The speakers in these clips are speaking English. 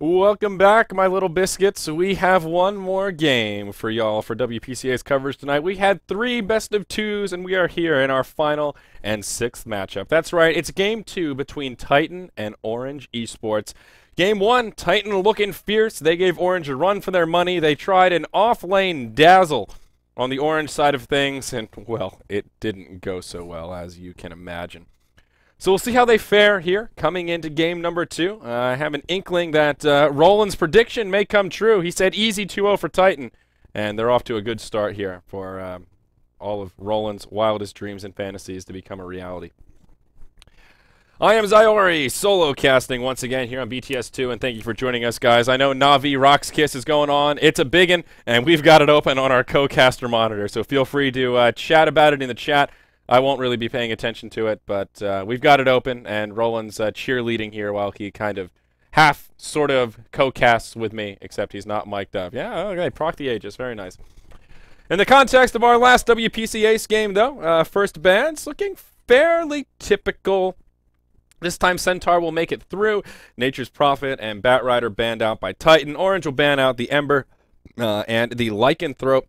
Welcome back, my little biscuits. We have one more game for y'all for WPCA's coverage tonight. We had 3 best of 2s, and we are here in our final and 6th matchup. That's right, it's game 2 between Titan and Orange Esports. Game 1, Titan looking fierce. They gave Orange a run for their money. They tried an off-lane dazzle on the Orange side of things, and, well, it didn't go so well, as you can imagine. So we'll see how they fare here coming into game number 2. I have an inkling that Roland's prediction may come true. He said easy 2-0 for Titan, and they're off to a good start here for all of Roland's wildest dreams and fantasies to become a reality. I am Zyori, solo casting once again here on BTS2, and thank you for joining us, guys. I know Navi Rock's Kiss is going on. It's a biggin', and we've got it open on our co-caster monitor, so feel free to chat about it in the chat. I won't really be paying attention to it, but we've got it open, and Roland's cheerleading here while he kind of sort of co-casts with me, except he's not mic'd up. Yeah, okay, proc the Aegis, very nice. In the context of our last WPC Ace game, though, first ban's looking fairly typical. This time Centaur will make it through. Nature's Prophet and Batrider banned out by Titan. Orange will ban out the Ember and the Lycanthrope.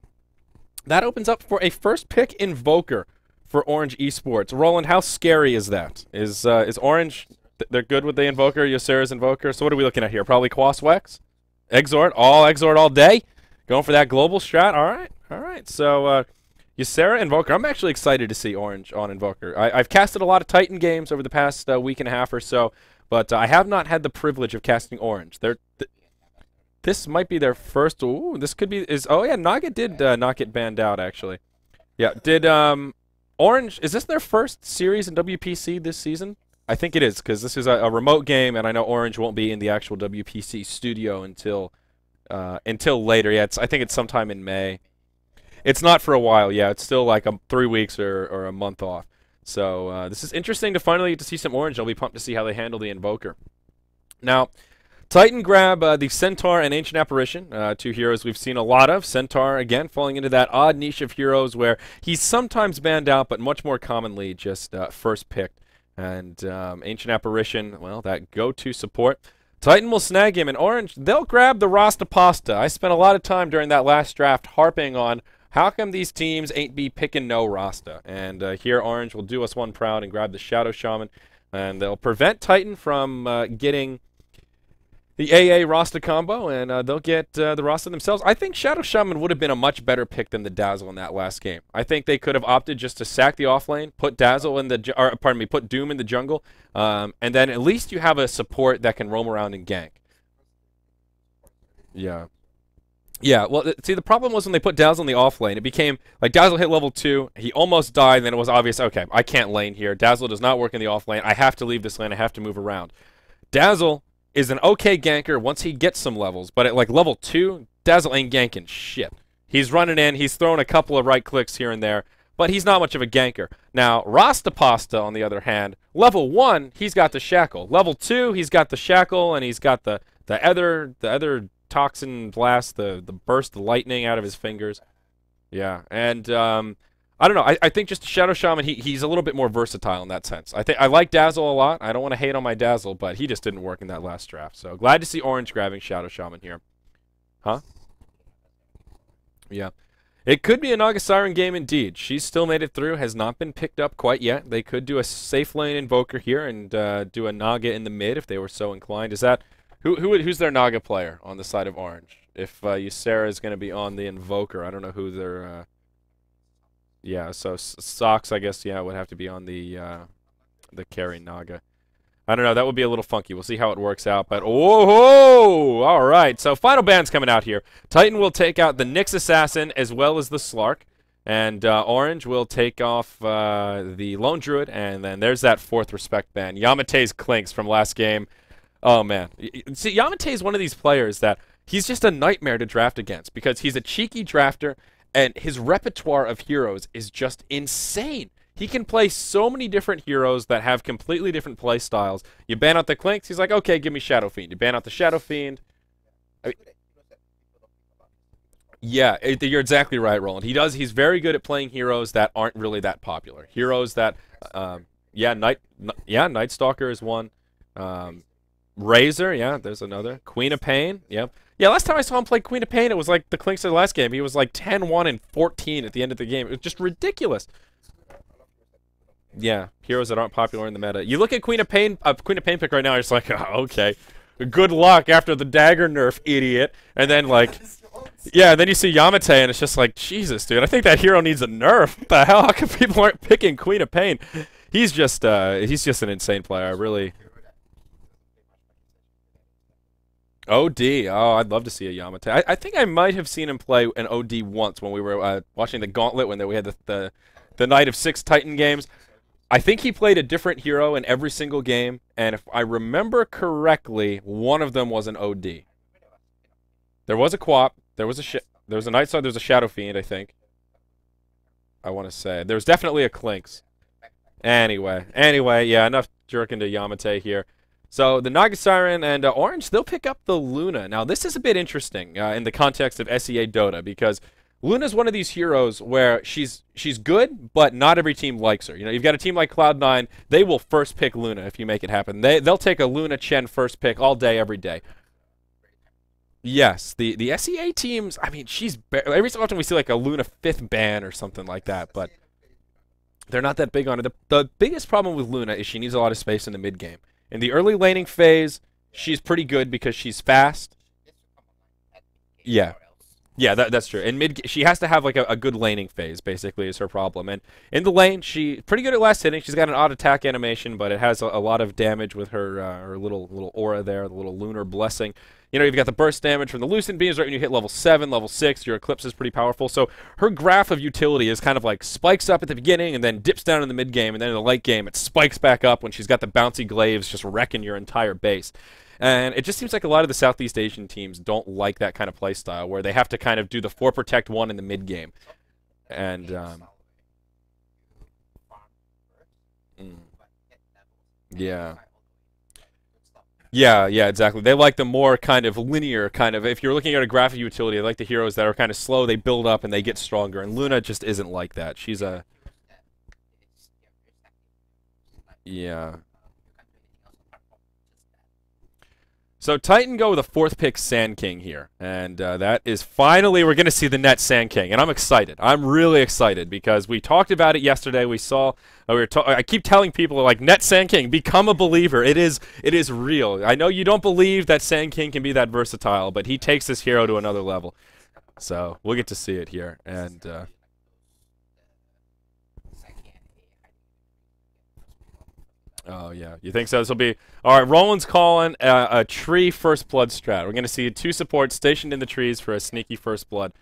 That opens up for a first pick Invoker for Orange Esports. Roland, how scary is that? Is Orange, they're good with the Invoker, Ysera's Invoker, so what are we looking at here? Probably Quas Wex? Exort all day? Going for that global strat? Alright. So, Ysera, Invoker. I'm actually excited to see Orange on Invoker. I've casted a lot of Titan games over the past week and a half or so, but I have not had the privilege of casting Orange. This might be their first, this could be, oh yeah, Naga did not get banned out, actually. Yeah, did, Orange, is this their first series in WPC this season? I think it is, because this is a remote game, and I know Orange won't be in the actual WPC studio until later. Yeah, I think it's sometime in May. It's not for a while, yeah. It's still like 3 weeks or a month off. So this is interesting to finally get to see some Orange. I'll be pumped to see how they handle the Invoker. Now, Titan grab the Centaur and Ancient Apparition, 2 heroes we've seen a lot of. Centaur, again, falling into that odd niche of heroes where he's sometimes banned out, but much more commonly just first picked. And Ancient Apparition, well, that go-to support. Titan will snag him, and Orange, they'll grab the Rasta Pasta. I spent a lot of time during that last draft harping on how come these teams ain't be picking no Rasta. And here Orange will do us one proud and grab the Shadow Shaman, and they'll prevent Titan from getting the AA Rasta combo, and they'll get the Rasta themselves. I think Shadow Shaman would have been a much better pick than the Dazzle in that last game. I think they could have opted just to sack the offlane, put Dazzle in the, or pardon me, put Doom in the jungle, and then at least you have a support that can roam around and gank. Yeah. Yeah, well, see, the problem was when they put Dazzle in the offlane, it became, like, Dazzle hit level 2, he almost died, and then it was obvious, okay, I can't lane here. Dazzle does not work in the offlane. I have to leave this lane. I have to move around. Dazzle is an okay ganker once he gets some levels, but at like level 2, Dazzle ain't ganking shit. He's running in, he's throwing a couple of right clicks here and there, but he's not much of a ganker. Now, Rasta Pasta, on the other hand, level 1, he's got the Shackle. Level 2, he's got the Shackle, and he's got the other Toxin Blast, the burst of lightning out of his fingers. Yeah, and I don't know. I think just Shadow Shaman, he's a little bit more versatile in that sense. I like Dazzle a lot. I don't want to hate on my Dazzle, but he just didn't work in that last draft. So glad to see Orange grabbing Shadow Shaman here. Huh? Yeah. It could be a Naga Siren game indeed. She's still made it through, has not been picked up quite yet. They could do a safe lane Invoker here and do a Naga in the mid if they were so inclined. Is that who's their Naga player on the side of Orange? If Ysera is going to be on the Invoker, I don't know who their yeah, so Socks, I guess, yeah, would have to be on the carry Naga. I don't know, that would be a little funky. We'll see how it works out, but oh, all right. So final ban's coming out here. Titan will take out the Nyx Assassin as well as the Slark, and Orange will take off the Lone Druid, and then there's that 4th respect ban. Yamate's Clinks from last game. Oh, man. See, Yamate is one of these players that he's just a nightmare to draft against because he's a cheeky drafter, and his repertoire of heroes is just insane. He can play so many different heroes that have completely different play styles. You ban out the Clinks, he's like, okay, give me Shadow Fiend. You ban out the Shadow Fiend. I mean, yeah, you're exactly right, Roland. He's very good at playing heroes that aren't really that popular. Heroes that, yeah, Night Stalker is one. Razor, yeah, there's another. Queen of Pain, yep. Yeah, last time I saw him play Queen of Pain, it was like the Clinks of the last game. He was like 10-1 and 14 at the end of the game. It was just ridiculous. Yeah, heroes that aren't popular in the meta. You look at Queen of Pain pick right now, it's like, oh, okay. Good luck after the dagger nerf, idiot. And then, like, yeah, and then you see Yamate, and it's just like, Jesus, dude, I think that hero needs a nerf. What the hell? How come people aren't picking Queen of Pain? He's just an insane player. I really. OD. Oh, I'd love to see a Yamate. I think I might have seen him play an OD once when we were watching the Gauntlet when we had the Night of 6 Titan games. I think he played a different hero in every single game, and if I remember correctly, one of them was an OD. There was a Quap, there was a Night Star, there was a Shadow Fiend, I think. I want to say. There was definitely a Clinks. Anyway, yeah, enough jerking to Yamate here. So the Naga Siren and Orange, they'll pick up the Luna. Now, this is a bit interesting in the context of SEA Dota, because Luna's one of these heroes where she's good, but not every team likes her. You know, you've got a team like Cloud9, they will first pick Luna if you make it happen. They'll take a Luna Chen first pick all day, every day. Yes, the SEA teams, I mean, every so often we see like a Luna 5th ban or something like that, but they're not that big on it. The biggest problem with Luna is she needs a lot of space in the mid game. In the early laning phase, she's pretty good because she's fast. Yeah. Yeah, that's true. In mid, she has to have like a good laning phase, basically, is her problem. And in the lane, she's pretty good at last hitting. She's got an odd attack animation, but it has a lot of damage with her little aura there, the little lunar blessing. You know, you've got the burst damage from the Lucent Beams right when you hit level 7, level 6. Your Eclipse is pretty powerful. So her graph of utility is kind of like spikes up at the beginning and then dips down in the mid game, and then in the late game it spikes back up when she's got the bouncy glaives just wrecking your entire base. And it just seems like a lot of the Southeast Asian teams don't like that kind of play style, where they have to kind of do the 4 protect 1 in the mid game. And yeah. Yeah, exactly. They like the more kind of linear kind of, if you're looking at a graphic utility, they like the heroes that are kind of slow, they build up and they get stronger. And Luna just isn't like that. She's a yeah. So Titan go with a 4th pick Sand King here, and that is finally we're going to see the net Sand King, and I'm excited. I'm really excited because we talked about it yesterday. We saw I keep telling people like net Sand King, become a believer. It is real. I know you don't believe that Sand King can be that versatile, but he takes this hero to another level. So we'll get to see it here, and oh, yeah. You think so? This will be... All right, Roland's calling a tree first blood strat. We're going to see 2 supports stationed in the trees for a sneaky first blood.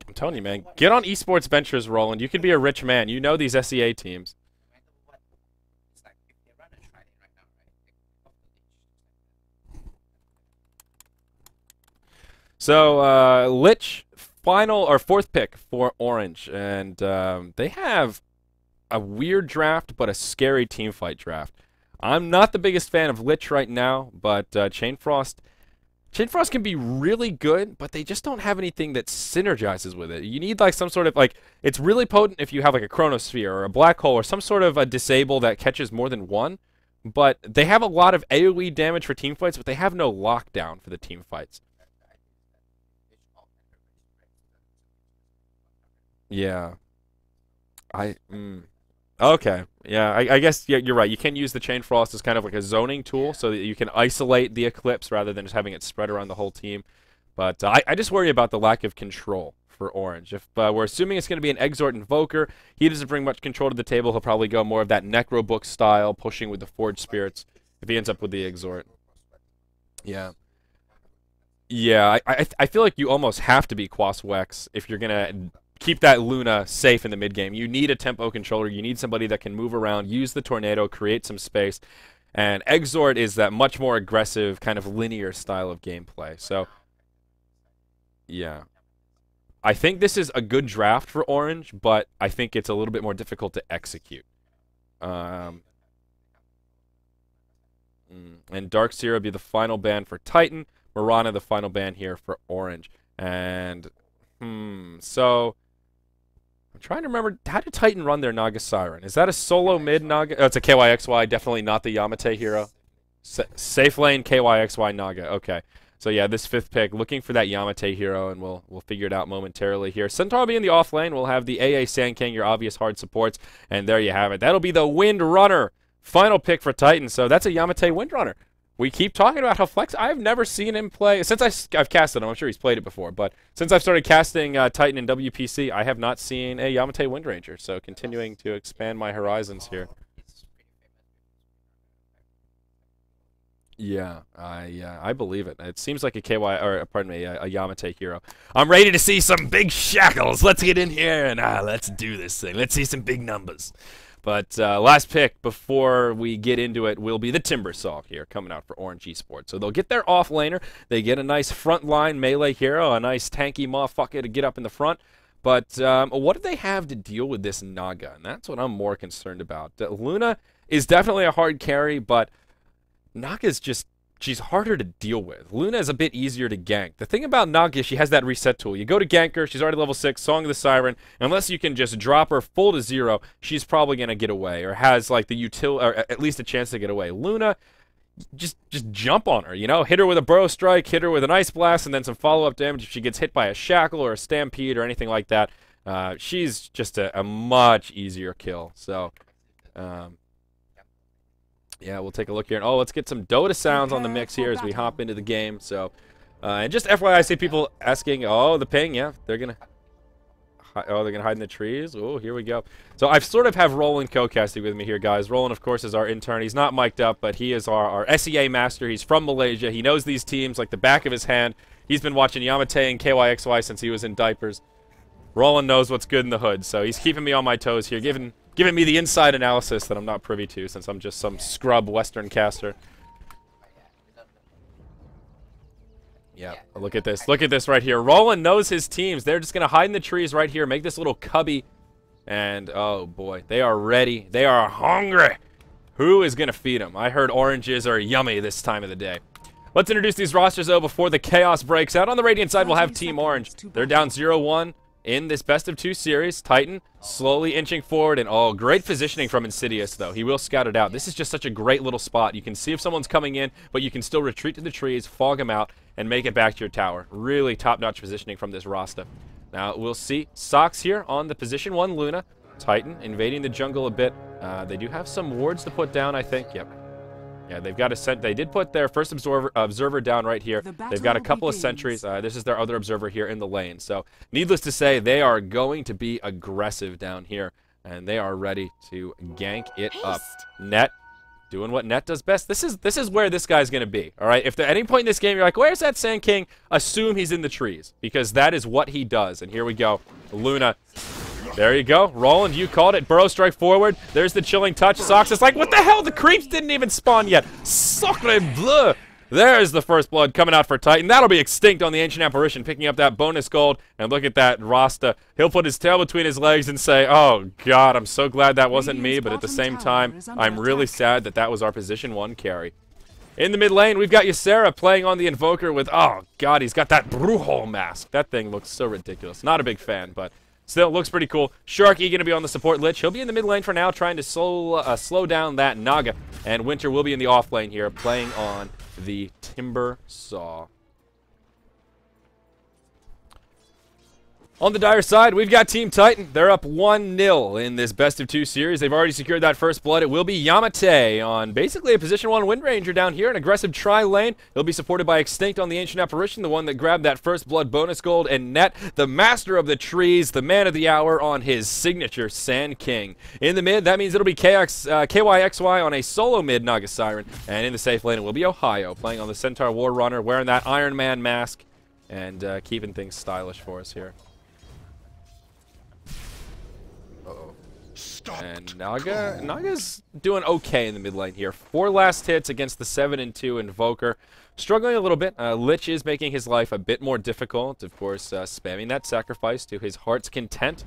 I'm telling you, man. Get on esports ventures, Roland. You could be a rich man. You know these SEA teams. So, Lich, final or 4th pick for Orange. And they have a weird draft, but a scary team fight draft. I'm not the biggest fan of Lich right now, but Chain Frost can be really good, but they just don't have anything that synergizes with it. You need like some sort of like, it's really potent if you have like a Chronosphere or a Black Hole or some sort of a disable that catches more than one, but they have a lot of AoE damage for team fights, but they have no lockdown for the team fights. Yeah. Okay. Yeah, I guess you're right. You can use the Chain Frost as kind of like a zoning tool so that you can isolate the Eclipse rather than just having it spread around the whole team. But I just worry about the lack of control for Orange. If we're assuming it's going to be an Exort Invoker, he doesn't bring much control to the table. He'll probably go more of that Necro Book style, pushing with the Forged Spirits if he ends up with the Exort. Yeah. Yeah, I feel like you almost have to be Quas Wex if you're going to keep that Luna safe in the mid game. You need a tempo controller. You need somebody that can move around, use the tornado, create some space. And Exort is that much more aggressive, kind of linear style of gameplay. So, yeah. I think this is a good draft for Orange, but I think it's a little bit more difficult to execute. And Darkseer will be the final ban for Titan. Mirana, the final ban here for Orange. And, so... I'm trying to remember, how did Titan run their Naga Siren? Is that a solo mid Naga? Oh, it's a KYXY, definitely not the Yamate hero. Safe lane, KYXY Naga. Okay. So yeah, this 5th pick, looking for that Yamate hero, and we'll figure it out momentarily here. Centaur will be in the off lane. We'll have the AA Sand King, your obvious hard supports, and there you have it. That'll be the Wind Runner. Final pick for Titan. So that's a Yamate Wind Runner. We keep talking about how flex. I've never seen him play since I've casted him. I'm sure he's played it before, but since I've started casting Titan in WPC, I have not seen a Yamate Wind Ranger. So continuing to expand my horizons here. Yeah, I believe it. It seems like a KY, or pardon me, a Yamate hero. I'm ready to see some big shackles. Let's get in here and let's do this thing. Let's see some big numbers. But last pick before we get into it will be the Timber Saw here, coming out for Orange Esports. So they'll get their off laner. They get a nice front line melee hero, a nice tanky motherfucker to get up in the front. But what do they have to deal with this Naga? And that's what I'm more concerned about. Luna is definitely a hard carry, but Naga's just, she's harder to deal with. Luna is a bit easier to gank. The thing about Naga is she has that reset tool. You go to gank her, she's already level 6, Song of the Siren. Unless you can just drop her full to 0, she's probably going to get away, or has like the or at least a chance to get away. Luna, just jump on her, you know? Hit her with a Burrow Strike, hit her with an Ice Blast, and then some follow-up damage if she gets hit by a Shackle or a Stampede or anything like that. She's just a much easier kill. So, yeah, we'll take a look here. Oh, let's get some Dota sounds on the mix here as we hop into the game. So, and just FYI, I see people asking, oh, the ping, yeah, they're gonna hide in the trees. Oh, here we go. So I sort of have Roland co-casting with me here, guys. Roland, of course, is our intern. He's not mic'd up, but he is our SEA master. He's from Malaysia. He knows these teams like the back of his hand. He's been watching Yamate and KYXY since he was in diapers. Roland knows what's good in the hood, so he's keeping me on my toes here, giving me the inside analysis that I'm not privy to since I'm just some scrub Western caster. Yeah, look at this. Look at this right here. Roland knows his teams. They're just going to hide in the trees right here, make this little cubby. And, oh, boy, they are ready. They are hungry. Who is going to feed them? I heard oranges are yummy this time of the day. Let's introduce these rosters, though, before the chaos breaks out. On the Radiant side, we'll have Team Orange. They're down 0-1. In this best-of-2 series, Titan slowly inching forward, and oh, great positioning from Insidious, though. He will scout it out. This is just such a great little spot. You can see if someone's coming in, but you can still retreat to the trees, fog them out, and make it back to your tower. Really top-notch positioning from this roster. Now, we'll see Sox here on the position 1 Luna. Titan invading the jungle a bit. They do have some wards to put down, I think. Yep. Yeah, they've got a they did put their first observer down right here. They've got a couple of sentries. This is their other observer here in the lane. So, needless to say, they are going to be aggressive down here, and they are ready to gank it up. Net doing what Net does best. This is where this guy's going to be. All right. If at any point in this game you're like, "Where's that Sand King?" Assume he's in the trees because that is what he does. And here we go, Luna. There you go. Roland, you called it. Burrow Strike forward. There's the chilling touch. Sox is like, what the hell? The creeps didn't even spawn yet. Sacre bleu. There's the first blood coming out for Titan. That'll be extinct on the Ancient Apparition, picking up that bonus gold. And look at that Rasta. He'll put his tail between his legs and say, oh, God, I'm so glad that wasn't me. But at the same time, I'm really sad that that was our position 1 carry. In the mid lane, we've got Ysera playing on the Invoker with, oh, God, he's got that Brujo mask. That thing looks so ridiculous. Not a big fan, but still, looks pretty cool. Sharky going to be on the support Lich. He'll be in the mid lane for now, trying to slow down that Naga. And Winter will be in the off lane here, playing on the Timber Saw. On the Dire side, we've got Team Titan. They're up 1-0 in this best-of-2 series. They've already secured that first blood. It will be Yamate on basically a position 1 Wind Ranger down here, an aggressive tri-lane. He'll be supported by Extinct on the Ancient Apparition, the one that grabbed that first blood bonus gold, and Net, the master of the trees, the man of the hour on his signature Sand King. In the mid, that means it'll be KYXY on a solo mid Naga Siren, and in the safe lane it will be Ohio, playing on the Centaur War Runner, wearing that Iron Man mask, and keeping things stylish for us here. And Naga's doing okay in the mid lane here. 4 last hits against the 7-2 Invoker. Struggling a little bit. Lich is making his life a bit more difficult. Of course, spamming that sacrifice to his heart's content.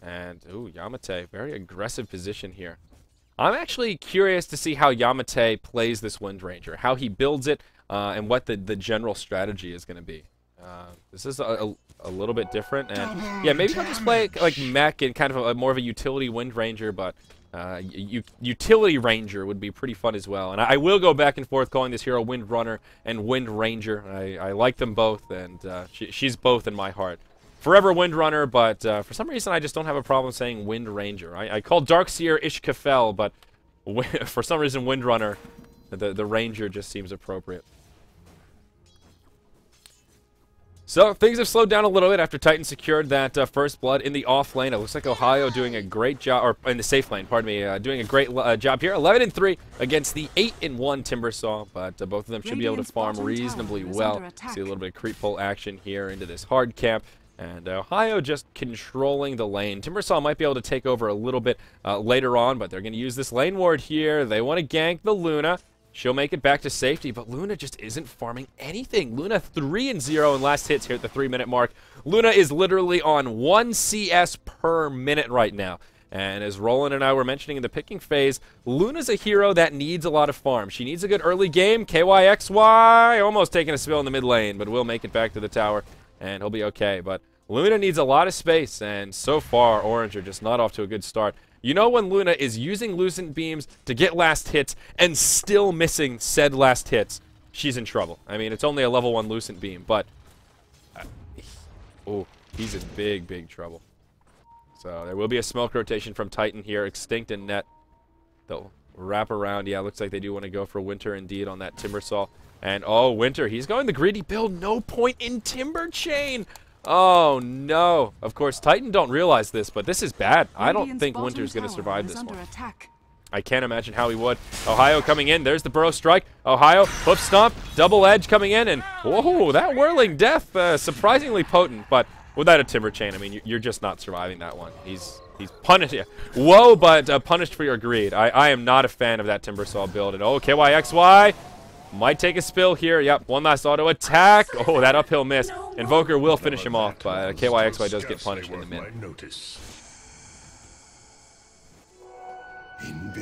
And, ooh, Yamate, very aggressive position here. I'm actually curious to see how Yamate plays this Wind Ranger, how he builds it, and what the general strategy is going to be. This is a little bit different, and yeah, maybe I'll just play like mech and kind of more of a utility Wind Ranger, but utility Ranger would be pretty fun as well. And I will go back and forth calling this hero Wind Runner and Wind Ranger. I like them both, and she's both in my heart. Forever Wind Runner, but for some reason I just don't have a problem saying Wind Ranger. I call Darkseer Ishkafel, but for some reason Wind Runner, the Ranger just seems appropriate. So, things have slowed down a little bit after Titan secured that first blood in the off lane. It looks like Ohio doing a great job, or in the safe lane, pardon me, doing a great job here. 11-3 against the 8-1 Timbersaw, but both of them should be able to farm reasonably well. See a little bit of creep pull action here into this hard camp. And Ohio just controlling the lane. Timbersaw might be able to take over a little bit later on, but they're going to use this lane ward here. They want to gank the Luna. She'll make it back to safety, but Luna just isn't farming anything. Luna 3-0 in last hits here at the 3-minute mark. Luna is literally on 1 CS per minute right now. And as Roland and I were mentioning in the picking phase, Luna's a hero that needs a lot of farm. She needs a good early game. KYXY almost taking a spill in the mid lane, but will make it back to the tower, and he'll be okay. But Luna needs a lot of space, and so far, Orange are just not off to a good start. You know when Luna is using Lucent Beams to get last hits and still missing said last hits, she's in trouble. I mean, it's only a level 1 Lucent Beam, but oh, he's in big, big trouble. So there will be a smoke rotation from Titan here. Extinct and Net. They'll wrap around. Yeah, looks like they do want to go for Winter indeed on that Timbersaw. And oh, Winter, he's going the greedy build. No point in Timber Chain. Oh, no. Of course, Titan don't realize this, but this is bad. I don't think Winter's going to survive this one. I can't imagine how he would. Ohio coming in. There's the Burrow Strike. Ohio, hoof stomp, double edge coming in, and whoa, that whirling death, surprisingly potent, but without a Timber Chain, I mean, you're just not surviving that one. He's punished. Yeah. Whoa, but punished for your greed. I am not a fan of that Timbersaw build. And oh, KYXY might take a spill here. Yep, one last auto attack. Oh, that uphill miss. Invoker will finish him off, but KYXY does get punished in the mid.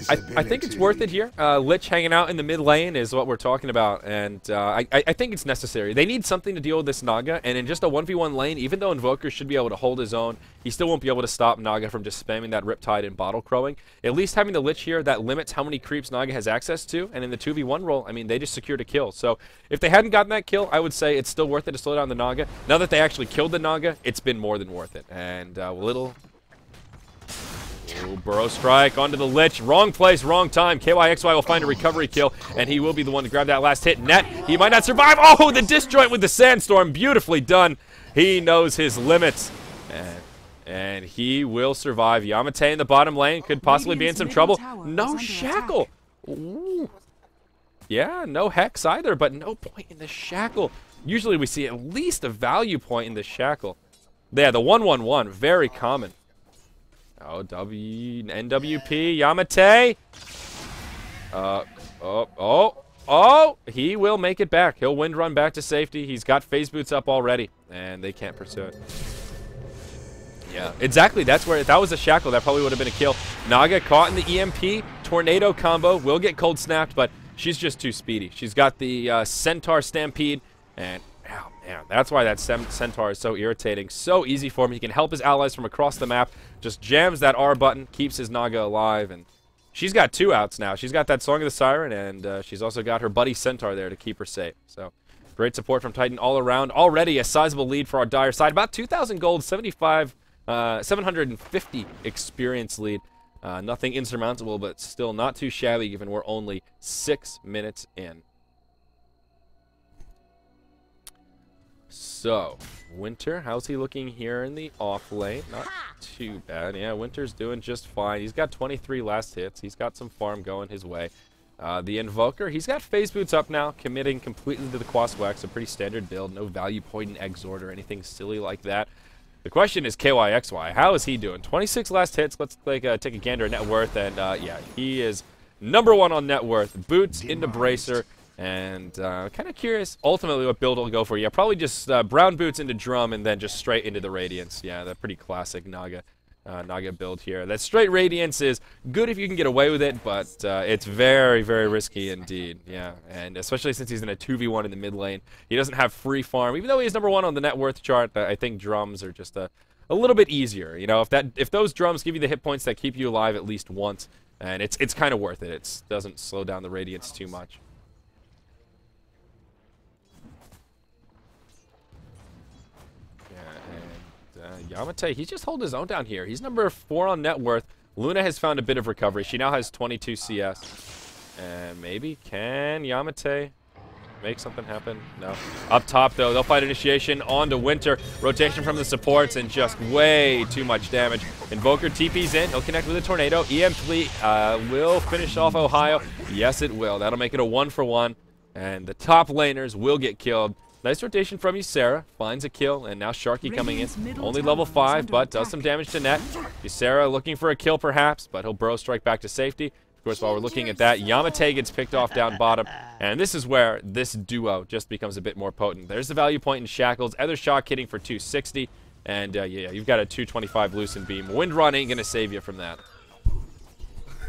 I think it's worth it here. Lich hanging out in the mid lane is what we're talking about, and I think it's necessary. They need something to deal with this Naga, and in just a 1v1 lane, even though Invoker should be able to hold his own, he still won't be able to stop Naga from just spamming that Riptide and Bottle Crowing. At least having the Lich here, that limits how many creeps Naga has access to, and in the 2v1 role, I mean, they just secured a kill. So if they hadn't gotten that kill, I would say it's still worth it to slow down the Naga. Now that they actually killed the Naga, it's been more than worth it. And Ooh, Burrow Strike onto the Lich. Wrong place, wrong time. KYXY will find a recovery kill, and he will be the one to grab that last hit. Net, he might not survive. Oh, the disjoint with the Sandstorm. Beautifully done. He knows his limits, and he will survive. Yamate in the bottom lane could possibly be in some trouble. No Shackle. Ooh. Yeah, no Hex either, but no point in the Shackle. Usually we see at least a value point in the Shackle. Yeah, the 1-1-1, very common. Oh, NWP, Yamate. Oh, he will make it back. He'll wind run back to safety. He's got phase boots up already, and they can't pursue it. Yeah, exactly. That's where, if that was a Shackle, that probably would have been a kill. Naga caught in the EMP. Tornado combo. Will get cold snapped, but she's just too speedy. She's got the Centaur Stampede, and oh, man, that's why that Centaur is so irritating. So easy for him. He can help his allies from across the map. Just jams that R button, keeps his Naga alive, and she's got 2 outs now. She's got that Song of the Siren, and she's also got her buddy Centaur there to keep her safe. So great support from Titan all around. Already a sizable lead for our dire side. About 2,000 gold, 750 experience lead. Nothing insurmountable, but still not too shabby given we're only 6 minutes in. So, Winter, how's he looking here in the off lane? Not too bad. Yeah, Winter's doing just fine. He's got 23 last hits. He's got some farm going his way. The Invoker, he's got phase boots up now, committing completely to the Quas Wax, a pretty standard build. No value point in Exort or anything silly like that. The question is KYXY. How is he doing? 26 last hits. Let's take a gander at net worth, and yeah, he is #1 on net worth. Boots into Bracer. And kind of curious ultimately what build he'll go for. Yeah, probably just brown boots into Drum and then just straight into the Radiance. Yeah, that's pretty classic Naga. Naga build here. That straight Radiance is good if you can get away with it, but it's very, very risky indeed. Yeah, and especially since he's in a 2v1 in the mid lane. He doesn't have free farm. Even though he's #1 on the net worth chart, I think drums are just a little bit easier. You know, if those drums give you the hit points that keep you alive at least once, and it's kind of worth it. It doesn't slow down the Radiance too much. Yamate, he's just holding his own down here. He's #4 on net worth. Luna has found a bit of recovery. She now has 22 CS. And maybe can Yamate make something happen? No. Up top, though, they'll fight initiation onto Winter. Rotation from the supports and just way too much damage. Invoker TP's in. He'll connect with a Tornado. EMP will finish off Ohio. Yes, it will. That'll make it a 1-for-1. And the top laners will get killed. Nice rotation from Ysera, finds a kill, and now Sharky coming in. Only level 5, but does some damage to net. Ysera looking for a kill perhaps, but he'll burrow strike back to safety. Of course, while we're looking at that, Yamate gets picked off down bottom, and this is where this duo just becomes a bit more potent. There's the value point in Shackles, other shock hitting for 260, and yeah, you've got a 225 Lucent Beam. Wind Run ain't gonna save you from that.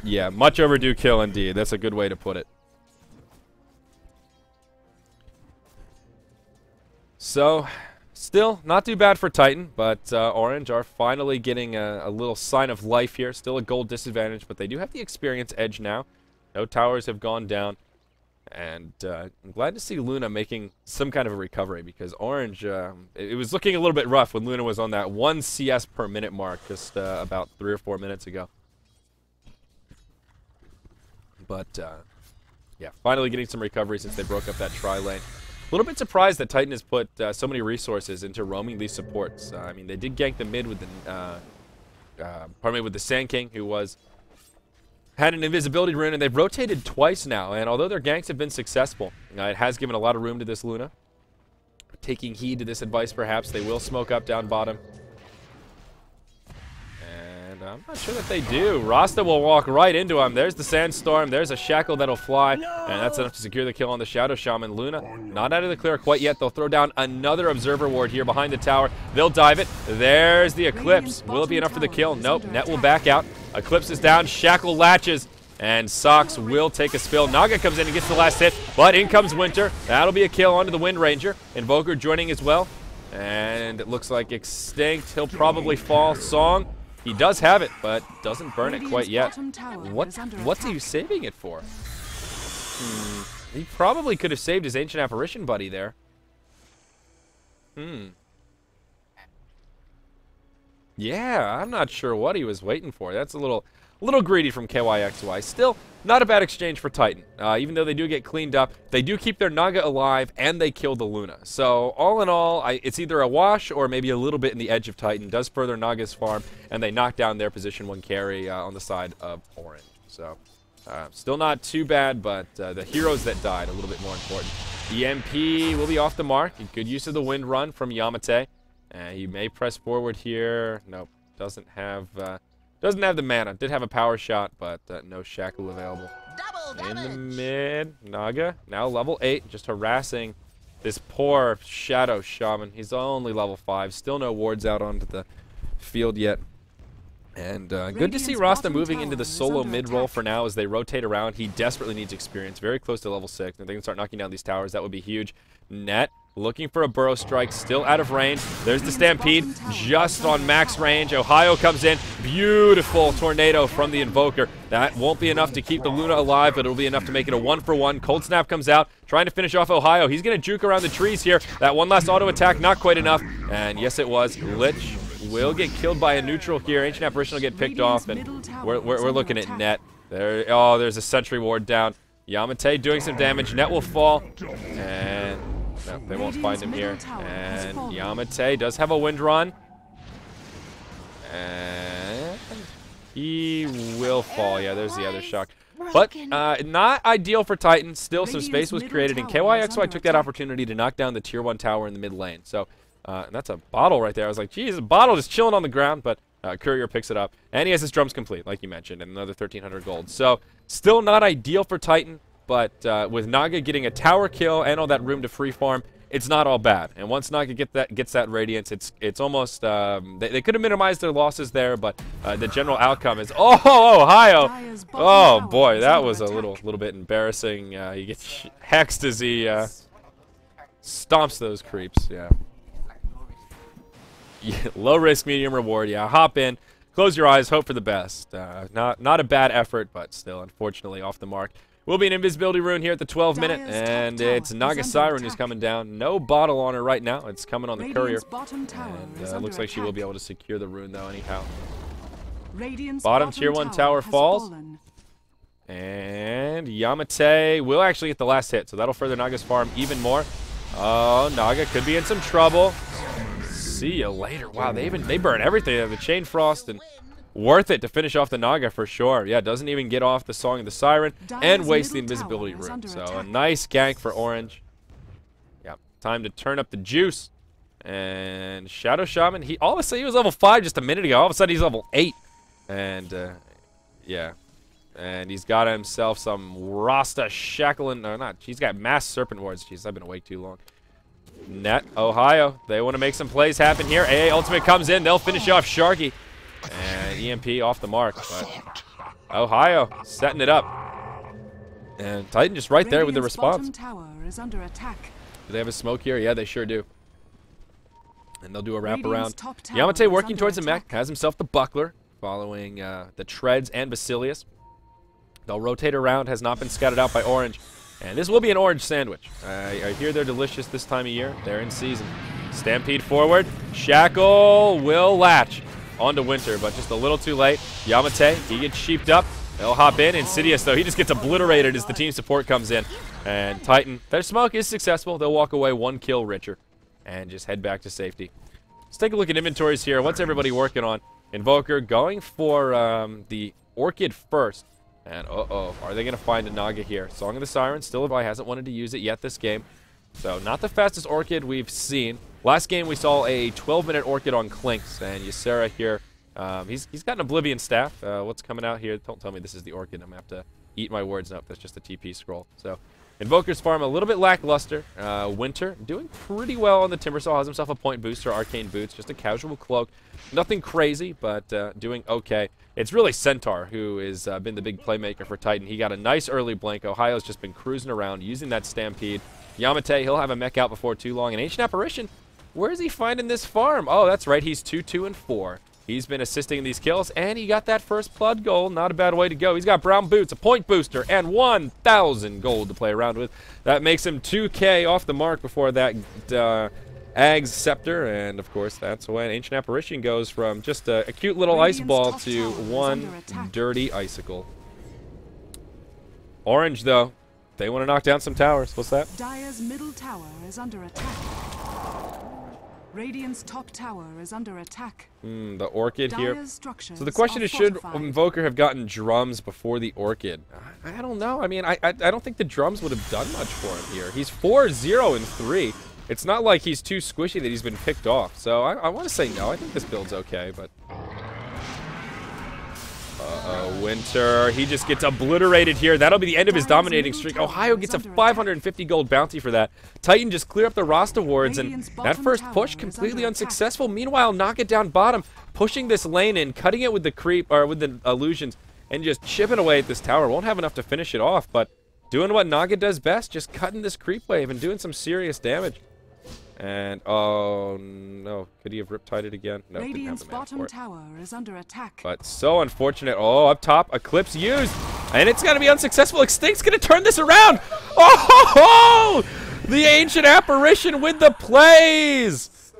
Yeah, much overdue kill indeed. That's a good way to put it. So, still not too bad for Titan, but Orange are finally getting a little sign of life here. Still a gold disadvantage, but they do have the experience edge now. No towers have gone down, and I'm glad to see Luna making some kind of a recovery, because Orange, it was looking a little bit rough when Luna was on that 1 CS per minute mark just about 3 or 4 minutes ago. But, yeah, finally getting some recovery since they broke up that tri-lane. A little bit surprised that Titan has put so many resources into roaming these supports. I mean, they did gank the mid with the Sand King, who had an invisibility rune, and they've rotated twice now. And although their ganks have been successful, it has given a lot of room to this Luna. Taking heed to this advice, perhaps they will smoke up down bottom. I'm not sure that they do. Rasta will walk right into him. There's the Sandstorm. There's a Shackle that'll fly. And that's enough to secure the kill on the Shadow Shaman. Luna not out of the clear quite yet. They'll throw down another Observer Ward here behind the tower. They'll dive it. There's the Eclipse. Will it be enough for the kill? Nope. Net will back out. Eclipse is down. Shackle latches. And Sox will take a spill. Naga comes in and gets the last hit. But in comes Winter. That'll be a kill onto the Wind Ranger. Invoker joining as well. And it looks like Extinct. He'll probably fall. Song. He does have it, but doesn't burn it quite yet. What's he saving it for? He probably could have saved his Ancient Apparition buddy there. Yeah, I'm not sure what he was waiting for. That's a little greedy from KYXY. Still, not a bad exchange for Titan. Even though they do get cleaned up, they do keep their Naga alive, and they kill the Luna. So, all in all, it's either a wash or maybe a little bit in the edge of Titan. Does further Naga's farm, and they knock down their position 1 carry on the side of Orange. So, still not too bad, but the heroes that died, a little bit more important. EMP will be off the mark. Good use of the Wind Run from Yamate. He may press forward here. Nope, doesn't have the mana. Did have a power shot, but no Shackle available. In the mid, Naga, now level 8, just harassing this poor Shadow Shaman. He's only level 5, still no wards out onto the field yet. And good to see Rasta moving into the solo mid role for now as they rotate around. He desperately needs experience, very close to level 6. If they can start knocking down these towers, that would be huge. Net looking for a burrow strike, still out of range. There's the Stampede, just on max range. Ohio comes in, beautiful Tornado from the Invoker. That won't be enough to keep the Luna alive, but it'll be enough to make it a 1-for-1. Cold Snap comes out, trying to finish off Ohio. He's going to juke around the trees here. That one last auto attack, not quite enough. And yes, it was. Lich will get killed by a neutral here. Ancient Apparition will get picked off, and we're looking at Net. There's a Sentry Ward down. Yamate doing some damage. Net will fall, and no, they won't find him here. And Yamate does have a Wind Run, and he will fall. Yeah, there's the other shock. But not ideal for Titan. Still, some space was created, and KYXY took that opportunity to knock down the tier 1 tower in the mid lane. So that's a bottle right there. I was like, geez, a bottle just chilling on the ground, but Courier picks it up. And he has his drums complete, like you mentioned, and another 1,300 gold. So still not ideal for Titan, but with Naga getting a tower kill and all that room to free farm, it's not all bad. And once Naga gets that Radiance, it's almost they could have minimized their losses there, but the general outcome is Ohio. Oh boy, that was a little bit embarrassing. He gets hexed as he stomps those creeps. Yeah. Low risk, medium reward. Yeah, hop in, close your eyes, hope for the best. Not a bad effort, but still, unfortunately, off the mark. Will be an invisibility rune here at the 12 minute, and it's Naga Siren who's coming down. No bottle on her right now. It's coming on the courier. And looks like she will be able to secure the rune, though, anyhow. Bottom tier 1 tower falls. And Yamate will actually get the last hit, so that'll further Naga's farm even more. Oh, Naga could be in some trouble. See you later. Wow, they burn everything. They have the Chain Frost, and worth it to finish off the Naga for sure. Yeah, doesn't even get off the Song of the Siren and waste the invisibility rune. So a nice gank for Orange. Yeah, time to turn up the juice. And Shadow Shaman, he all of a sudden he was level 5 just a minute ago. All of a sudden he's level 8. And yeah. And he's got himself some Rasta Shackling. No, not. He's got Mass Serpent Wards. Jeez, I've been awake too long. Net Ohio. They want to make some plays happen here. AA Ultimate comes in. They'll finish off Sharky. And EMP off the mark. But Ohio setting it up. And Titan just right there with the response. Do they have a smoke here? Yeah, they sure do. And they'll do a wraparound. Yamate working towards the mech. Has himself the buckler. Following the treads and Basilius. They'll rotate around. Has not been scouted out by Orange. And this will be an orange sandwich. I hear they're delicious this time of year. They're in season. Stampede forward. Shackle will latch onto Winter, but just a little too late. Yamate, he gets sheeped up. They'll hop in. Insidious, though, he just gets obliterated as the team support comes in. And Titan, their smoke is successful. They'll walk away 1 kill richer and just head back to safety. Let's take a look at inventories here. What's everybody working on? Invoker going for the Orchid first. And are they going to find a Naga here? Song of the Siren, still by hasn't wanted to use it yet this game. So not the fastest Orchid we've seen. Last game we saw a 12-minute Orchid on Clinks, and Ysera here, he's got an Oblivion staff. What's coming out here? Don't tell me this is the Orchid. I'm going to have to eat my words. Nope, that's just a TP scroll. So Invoker's farm a little bit lackluster. Winter doing pretty well on the Timbersaw. Has himself a point booster, Arcane Boots, just a casual cloak. Nothing crazy, but doing okay. It's really Centaur who has been the big playmaker for Titan. He got a nice early blank. Ohio's just been cruising around using that Stampede. Yamate, he'll have a mech out before too long. And Ancient Apparition, where is he finding this farm? Oh, that's right. He's 2, 2, and 4. He's been assisting in these kills, and he got that first blood goal. Not a bad way to go. He's got brown boots, a point booster, and 1,000 gold to play around with. That makes him 2K off the mark before that Ag's Scepter, and of course that's when Ancient Apparition goes from just a cute little ice ball to one dirty icicle. Orange, though, they want to knock down some towers. What's that? Dire's middle tower is under attack. Radiant's top tower is under attack. The Orchid here. So the question is, should Invoker have gotten drums before the Orchid? I don't know. I mean, I don't think the drums would have done much for him here. He's 4-0 and 3. It's not like he's too squishy that he's been picked off. So I want to say no. I think this build's okay, but... Winter. He just gets obliterated here. That'll be the end of his dominating streak. Ohio gets a 550 gold bounty for that. Titan just clear up the Rasta wards, and that first push completely unsuccessful. Meanwhile, knock it down bottom, pushing this lane in, cutting it with the creep, or with the illusions, and just chipping away at this tower. Won't have enough to finish it off, but doing what Naga does best, just cutting this creep wave and doing some serious damage. And oh no, could he have riptide it again? No, Radiant's bottom tower is under attack. But so unfortunate. Oh, up top, Eclipse used, and it's gonna be unsuccessful. Extinct's gonna turn this around. Oh, the Ancient Apparition with the plays.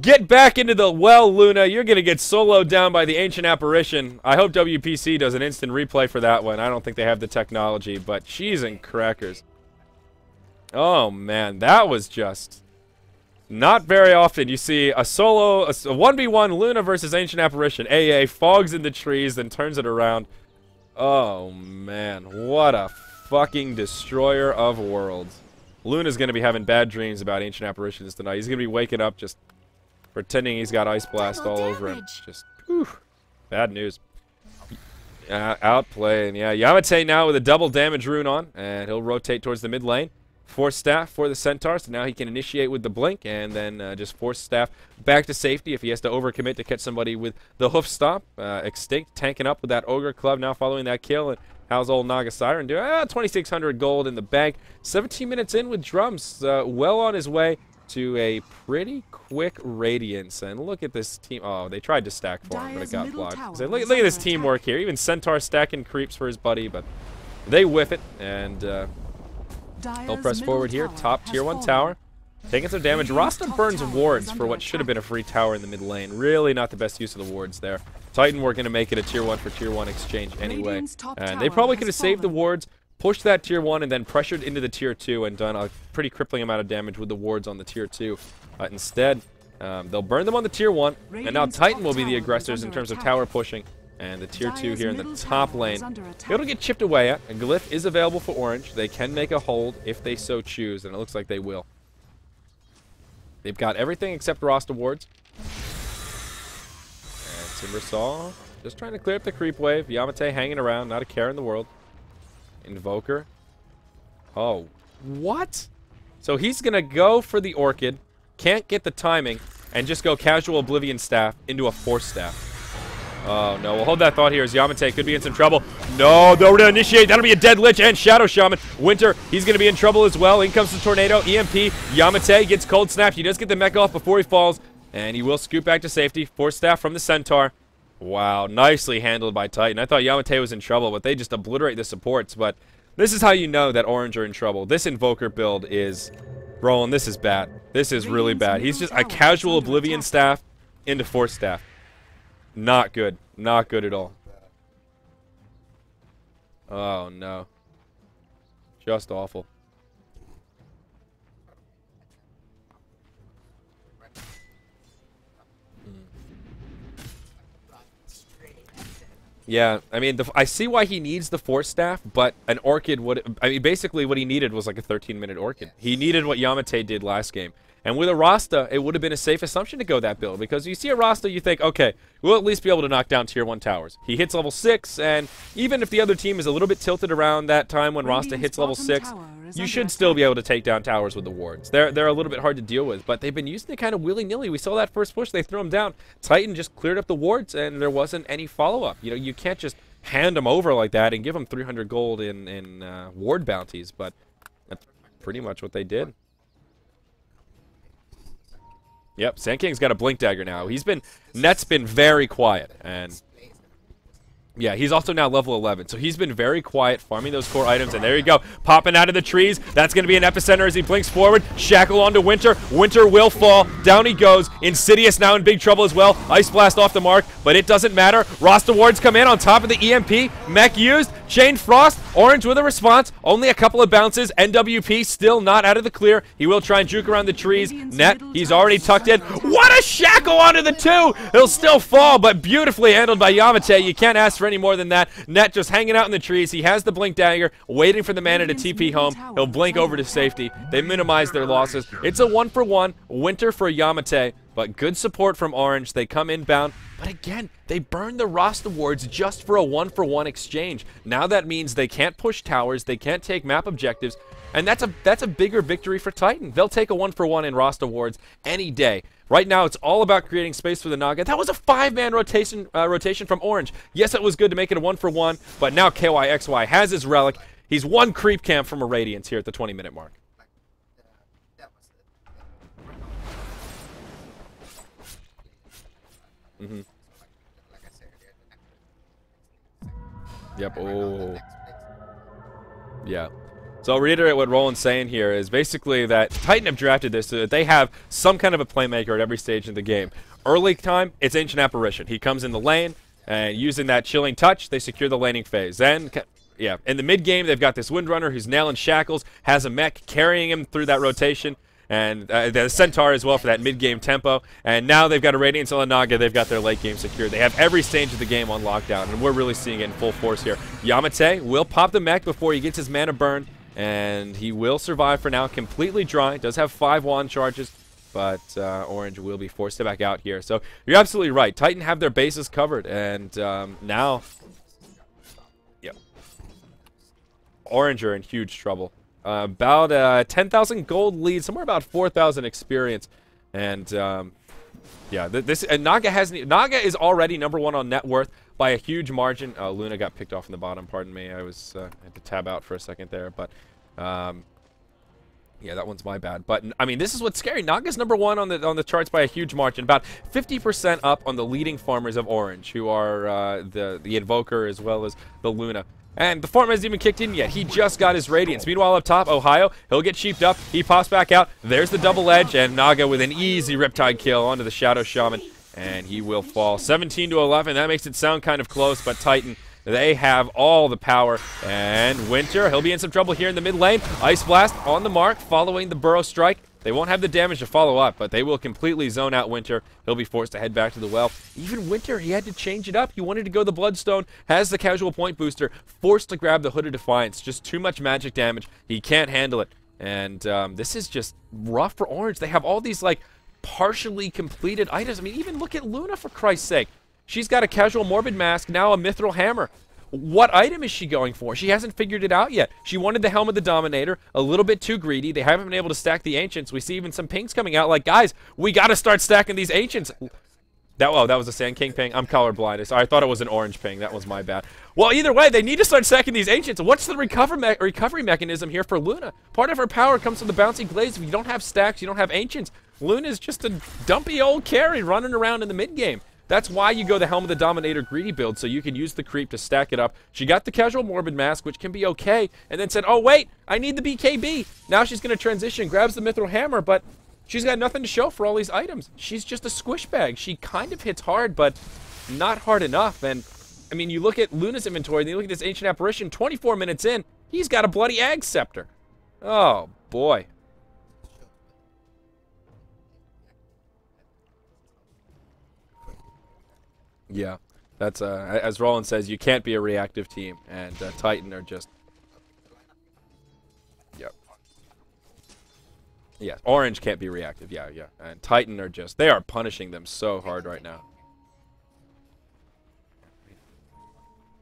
Get back into the well, Luna. You're gonna get soloed down by the Ancient Apparition. I hope WPC does an instant replay for that one. I don't think they have the technology, but cheese and crackers. Oh man, that was just. Not very often you see a solo, a 1v1 Luna versus Ancient Apparition. AA fogs in the trees, then turns it around. Oh, man. What a fucking destroyer of worlds. Luna's going to be having bad dreams about Ancient Apparitions tonight. He's going to be waking up just pretending he's got Ice Blast all over him. Just, whew, bad news. Outplaying, yeah. Yamate now with a double damage rune on, and he'll rotate towards the mid lane. Force Staff for the Centaur, so now he can initiate with the Blink, and then just Force Staff back to safety if he has to overcommit to catch somebody with the Hoof Stomp. Extinct tanking up with that Ogre Club now following that kill, and how's old Naga Siren doing? 2,600 gold in the bank. 17 minutes in with Drums, well on his way to a pretty quick Radiance. And look at this team. Oh, they tried to stack for him, but it got blocked. So look at this teamwork here. Even Centaur stacking creeps for his buddy, but they whiff it, and they'll press forward here. Top tier 1 tower. Taking some damage. Rasta burns wards for what should have been a free tower in the mid lane. Really not the best use of the wards there. Titan were going to make it a tier 1 for tier 1 exchange anyway. And they probably could have saved the wards, pushed that tier 1, and then pressured into the tier 2 and done a pretty crippling amount of damage with the wards on the tier 2. Instead, they'll burn them on the tier 1. And now Titan will be the aggressors in terms of tower pushing. And the tier 2 here in the top lane. It'll get chipped away at. A Glyph is available for Orange. They can make a hold if they so choose, and it looks like they will. They've got everything except Rasta wards. And Timbersaw just trying to clear up the creep wave. Yamate hanging around, not a care in the world. Invoker. Oh, what? So he's going to go for the Orchid, can't get the timing, and just go casual Oblivion Staff into a Force Staff. Oh, no. We'll hold that thought here as Yamate could be in some trouble. No, they're going to initiate. That'll be a dead Lich and Shadow Shaman. Winter, he's going to be in trouble as well. In comes the Tornado. EMP. Yamate gets Cold Snap. He does get the mech off before he falls, and he will scoot back to safety. Force Staff from the Centaur. Wow, nicely handled by Titan. I thought Yamate was in trouble, but they just obliterate the supports. But this is how you know that Orange are in trouble. This Invoker build is... Roland, this is bad. This is really bad. He's just a casual Oblivion Staff into Force Staff. Not good. Not good at all. Oh, no. Just awful. Yeah, I mean, I see why he needs the Force Staff, but an Orchid would... I mean, basically what he needed was like a 13-minute Orchid. He needed what Yamate did last game. And with a Rasta, it would have been a safe assumption to go that build, because you see a Rasta, you think, okay, we'll at least be able to knock down tier 1 towers. He hits level 6, and even if the other team is a little bit tilted around that time when Rasta hits level 6, you should still be able to take down towers with the wards. They're a little bit hard to deal with, but they've been using it kind of willy-nilly. We saw that first push, they threw him down. Titan just cleared up the wards, and there wasn't any follow-up. You know, you can't just hand them over like that and give them 300 gold in ward bounties, but that's pretty much what they did. Yep, Sand King's got a Blink Dagger now. Net's been very quiet, and yeah, he's also now level 11, so he's been very quiet, farming those core items, and there you go, popping out of the trees. That's going to be an epicenter as he blinks forward. Shackle onto Winter. Winter will fall. Down he goes. Insidious now in big trouble as well. Ice Blast off the mark, but it doesn't matter. Rasta wards come in on top of the EMP. Mech used. Chain Frost. Orange with a response. Only a couple of bounces. NWP still not out of the clear. He will try and juke around the trees. Net, he's already tucked in. What a shackle onto the 2! He'll still fall, but beautifully handled by Yamate. You can't ask for any more than that. Net just hanging out in the trees. He has the Blink Dagger, waiting for the mana to TP home. He'll blink over to safety. They minimize their losses. It's a 1-for-1. Winter for Yamate, but good support from Orange. They come inbound, but again, they burn the Rasta wards just for a 1-for-1 exchange. Now that means they can't push towers, they can't take map objectives, and that's a bigger victory for Titan. They'll take a 1-for-1 in Rasta wards any day. Right now, it's all about creating space for the Naga. That was a 5-man rotation from Orange. Yes, it was good to make it a 1-for-1, but now KYXY has his relic. He's one creep camp from a Radiance here at the 20-minute mark. Mm-hmm. Yep. Oh. Yeah. So I'll reiterate what Roland's saying here is basically that Titan have drafted this so that they have some kind of a playmaker at every stage of the game. Early time, it's Ancient Apparition. He comes in the lane, and using that Chilling Touch, they secure the laning phase. Then, yeah, in the mid game, they've got this Windrunner who's nailing shackles, has a mech carrying him through that rotation, and the Centaur as well for that mid-game tempo. And now they've got a Radiance on the Naga. They've got their late game secured. They have every stage of the game on lockdown, and we're really seeing it in full force here. Yamate will pop the mech before he gets his mana burn, and he will survive for now, completely dry. Does have 5 wand charges, but Orange will be forced to back out here. So you're absolutely right. Titan have their bases covered, and now, yeah, Orange are in huge trouble. About 10,000 gold lead, somewhere about 4,000 experience. And yeah, Naga is already #1 on net worth by a huge margin. Luna got picked off in the bottom, pardon me. I had to tab out for a second there, but yeah, that one's my bad. But I mean, this is what's scary. Naga's #1 on the charts by a huge margin, about 50% up on the leading farmers of Orange, who are the Invoker as well as the Luna. And the farm hasn't even kicked in yet. He just got his Radiance. Meanwhile, up top, Ohio, he'll get sheeped up. He pops back out. There's the double edge, and Naga with an easy Riptide kill onto the Shadow Shaman, and he will fall. 17 to 11. That makes it sound kind of close, but Titan, they have all the power. And Winter, he'll be in some trouble here in the mid lane. Ice Blast on the mark, following the Burrow Strike. They won't have the damage to follow up, but they will completely zone out Winter. He'll be forced to head back to the well. Even Winter, he had to change it up. He wanted to go the Bloodstone, has the casual point booster, forced to grab the Hood of Defiance. Just too much magic damage. He can't handle it. And this is just rough for Orange. They have all these, like, partially completed items. I mean, even look at Luna, for Christ's sake. She's got a casual Morbid Mask, now a Mithril Hammer. What item is she going for? She hasn't figured it out yet. She wanted the Helm of the Dominator, a little bit too greedy. They haven't been able to stack the Ancients. We see even some pings coming out like, guys, we got to start stacking these Ancients. That was a Sand King ping. I'm colorblind. I thought it was an orange ping. That was my bad. Well, either way, they need to start stacking these Ancients. What's the recovery mechanism here for Luna? Part of her power comes from the bouncy glaives. If you don't have stacks, you don't have Ancients. Luna's just a dumpy old carry running around in the mid game. That's why you go the Helm of the Dominator greedy build, so you can use the creep to stack it up. She got the casual Morbid Mask, which can be okay, and then said, oh wait, I need the BKB. Now she's going to transition, grabs the Mithril Hammer, but she's got nothing to show for all these items. She's just a squish bag. She kind of hits hard, but not hard enough. And, I mean, you look at Luna's inventory, and you look at this Ancient Apparition, 24 minutes in, he's got a bloody Ag Scepter. Oh, boy. Yeah, that's as Roland says, you can't be a reactive team, and Titan are just, yep. Yeah, Orange can't be reactive, yeah, and Titan are just, they are punishing them so hard right now.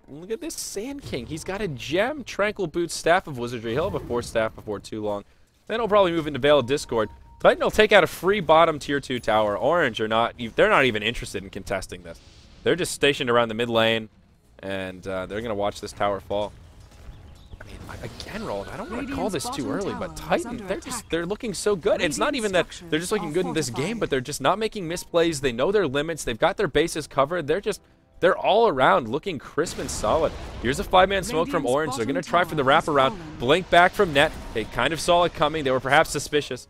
Look at this Sand King. He's got a gem, Tranquil Boots, Staff of Wizardry. He'll have a 4th staff before too long. Then he'll probably move into Veil of Discord. Titan will take out a free bottom tier 2 tower. Orange are not, they're not even interested in contesting this. They're just stationed around the mid lane, and they're going to watch this tower fall. I mean, again, Roland, I don't want to call this too early, but Titan, they're looking so good. It's not even that they're just looking good in this game, but they're just not making misplays. They know their limits. They've got their bases covered. They're all around looking crisp and solid. Here's a 5-man smoke from Orange. They're going to try for the wraparound. Blink back from net. They kind of saw it coming. They were perhaps suspicious.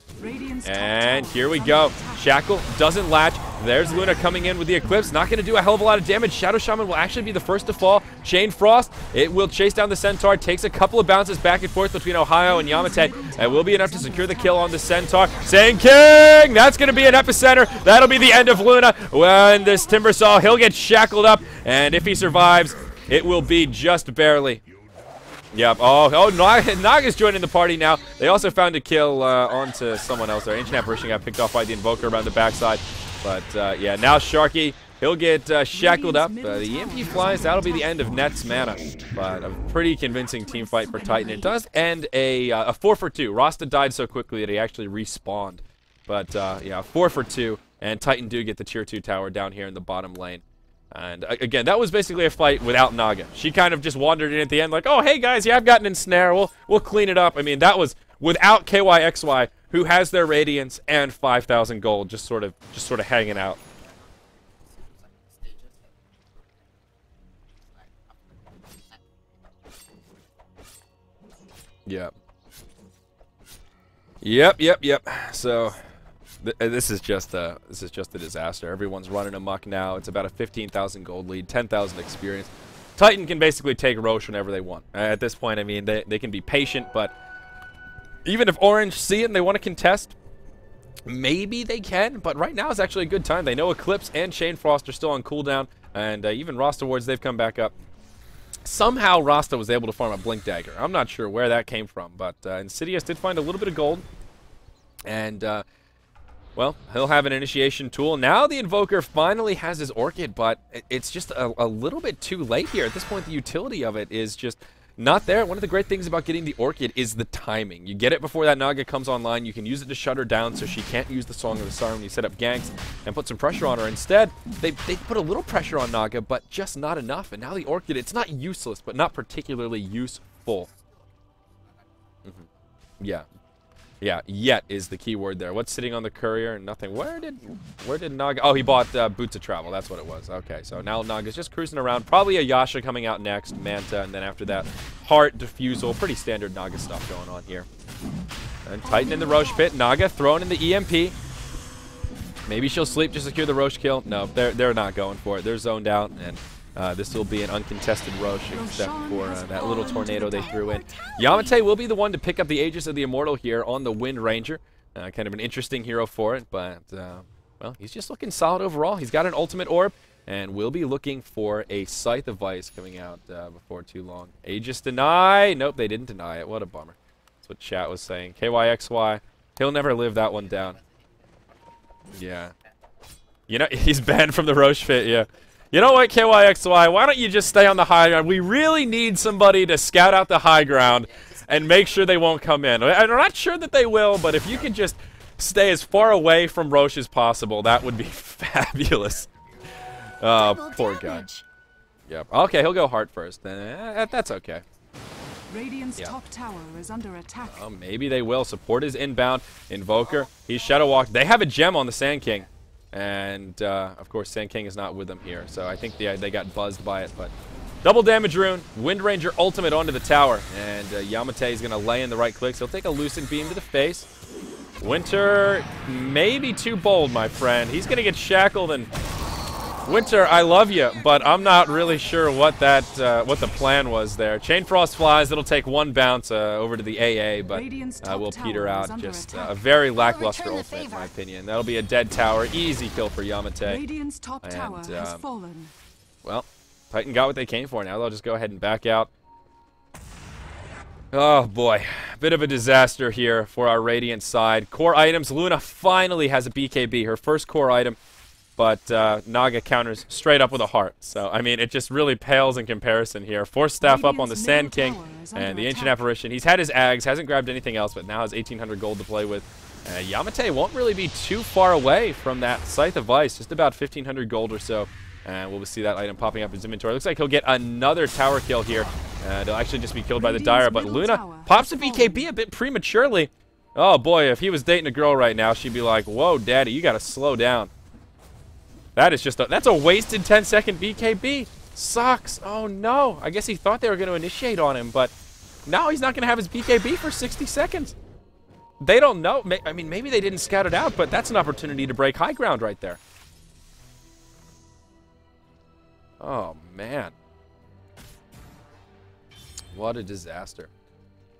And here we go. Shackle doesn't latch. There's Luna coming in with the Eclipse. Not going to do a hell of a lot of damage. Shadow Shaman will actually be the first to fall. Chain Frost, it will chase down the Centaur. Takes a couple of bounces back and forth between Ohio and Yamate. And will be enough to secure the kill on the Centaur. Sand King! That's going to be an epicenter. That'll be the end of Luna. When this Timbersaw, he'll get shackled up. And if he survives, it will be just barely. Yep. Oh, Naga's joining the party now. They also found a kill onto someone else. Their Ancient Apparition got picked off by the Invoker around the backside. But, yeah, now Sharky, he'll get shackled up. The EMP flies. That'll be the end of Net's mana. But a pretty convincing team fight for Titan. It does end a 4 for 2. Rasta died so quickly that he actually respawned. But, yeah, 4 for 2. And Titan do get the tier 2 tower down here in the bottom lane. And again, that was basically a fight without Naga. She kind of just wandered in at the end like, oh, hey, guys, yeah, I've gotten in snare. We'll clean it up. I mean, that was without KYXY, who has their Radiance and 5,000 gold just sort of hanging out. Yep. Yep. So this is just a disaster. Everyone's running amok now. It's about a 15,000 gold lead, 10,000 experience. Titan can basically take Roche whenever they want. At this point, I mean, they can be patient, but even if Orange see it and they want to contest, maybe they can. But right now is actually a good time. They know Eclipse and Chain Frost are still on cooldown, and even Rasta wards, they've come back up. Somehow Rasta was able to farm a Blink Dagger. I'm not sure where that came from, but Insidious did find a little bit of gold. And, well, he'll have an initiation tool. Now the Invoker finally has his Orchid, but it's just a little bit too late here. At this point, the utility of it is just, not there. One of the great things about getting the Orchid is the timing. You get it before that Naga comes online. You can use it to shut her down so she can't use the Song of the Siren when you set up ganks and put some pressure on her. Instead, they put a little pressure on Naga, but just not enough. And now the Orchid, it's not useless, but not particularly useful. Yeah. Yeah, yet is the key word there. What's sitting on the courier? Nothing. Where did Naga... Oh, he bought Boots of Travel. That's what it was. Okay, so now Naga's just cruising around. Probably a Yasha coming out next, Manta, and then after that, Heart, Diffusal. Pretty standard Naga stuff going on here. And Titan in the Roche Pit. Naga throwing in the EMP. Maybe she'll sleep to secure the Roche kill. No, they're not going for it. They're zoned out, and this will be an uncontested Roche, except for that little tornado they threw in. Yamate will be the one to pick up the Aegis of the Immortal here on the Wind Ranger. Kind of an interesting hero for it, but, well, he's just looking solid overall. He's got an ultimate orb, and we'll be looking for a Scythe of Ice coming out before too long. Aegis deny. Nope, they didn't deny it. What a bummer. That's what chat was saying. KYXY. He'll never live that one down. Yeah. You know, he's banned from the Roche Pit, yeah. You know what, KYXY, why don't you just stay on the high ground? We really need somebody to scout out the high ground and make sure they won't come in. I'm not sure that they will, but if you could just stay as far away from Roche as possible, that would be fabulous. Oh, poor guy. Yep. Okay, he'll go Heart first. That's okay. Radiant's top tower is under attack. Oh, maybe they will. Support is inbound. Invoker, he's Shadow Walked. They have a gem on the Sand King. And, of course, Sand King is not with them here. So I think they got buzzed by it. But double damage rune. Wind Ranger ultimate onto the tower. And Yamate is going to lay in the right clicks. He'll take a Lucent Beam to the face. Winter, maybe too bold, my friend. He's going to get shackled. And Winter, I love you, but I'm not really sure what the plan was there. Chain Frost flies. It'll take one bounce over to the AA, but we'll peter out. Just a very lackluster ultimate, in my opinion. That'll be a dead tower. Easy kill for Yamate. Radiant's top tower has fallen. Well, Titan got what they came for. Now they'll just go ahead and back out. Oh, boy. Bit of a disaster here for our Radiant side. Core items. Luna finally has a BKB, her first core item. But Naga counters straight up with a Heart. So, I mean, it just really pales in comparison here. Force Staff up on the Sand King and the Ancient Apparition. He's had his Ags, hasn't grabbed anything else, but now has 1,800 gold to play with. Yamate won't really be too far away from that Scythe of Ice, just about 1,500 gold or so. And we'll see that item popping up in his inventory. Looks like he'll get another tower kill here. He'll actually just be killed by the Dire, but Luna pops a BKB a bit prematurely. Oh, boy, if he was dating a girl right now, she'd be like, whoa, daddy, you got to slow down. That is just that's a wasted 10-second BKB. Sucks. Oh, no. I guess he thought they were going to initiate on him, but now he's not going to have his BKB for 60 seconds. They don't know. I mean, maybe they didn't scout it out, but that's an opportunity to break high ground right there. Oh, man. What a disaster.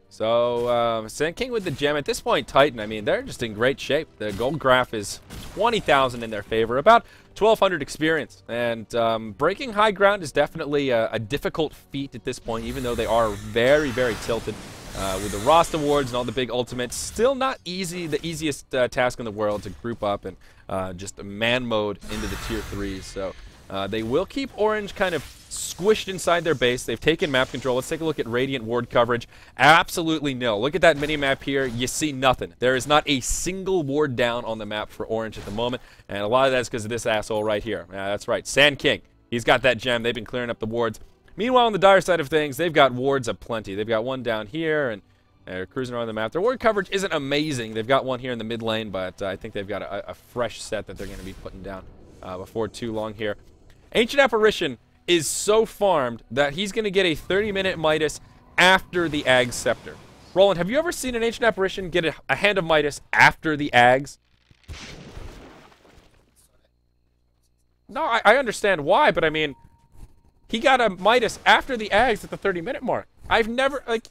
So, Sand King with the gem. At this point, Titan, I mean, they're just in great shape. The gold graph is 20,000 in their favor, about 1,200 experience. And breaking high ground is definitely a difficult feat at this point, even though they are very, very tilted. With the Rost awards and all the big ultimates, still not easy, the easiest task in the world to group up and just man mode into the tier 3s. So they will keep Orange kind of squished inside their base. They've taken map control. Let's take a look at Radiant ward coverage. Absolutely nil. Look at that mini-map here. You see nothing. There is not a single ward down on the map for Orange at the moment, and a lot of that is because of this asshole right here. That's right, Sand King. He's got that gem. They've been clearing up the wards. Meanwhile, on the Dire side of things, they've got wards aplenty. They've got one down here, and they're cruising around the map. Their ward coverage isn't amazing. They've got one here in the mid lane, but I think they've got a fresh set that they're going to be putting down before too long here. Ancient Apparition is so farmed that he's going to get a 30-minute Midas after the Ag Scepter. Roland, have you ever seen an Ancient Apparition get a hand of Midas after the Ags? No, I understand why, but I mean, he got a Midas after the Ags at the 30-minute mark. I've never, like,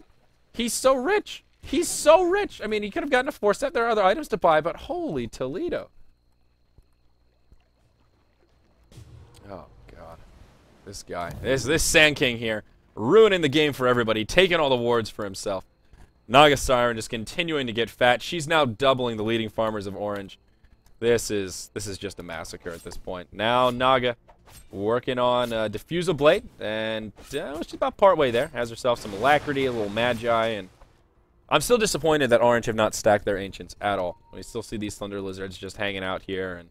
he's so rich. He's so rich. I mean, he could have gotten a 4-set. There are other items to buy, but holy Toledo. Oh, God. This guy. This Sand King here. Ruining the game for everybody. Taking all the wards for himself. Naga Siren just continuing to get fat. She's now doubling the leading farmers of Orange. This is just a massacre at this point. Now Naga working on Diffusal Blade, and she's about partway there. Has herself some Alacrity, a little Magi, and I'm still disappointed that Orange have not stacked their Ancients at all. We still see these Thunder Lizards just hanging out here, and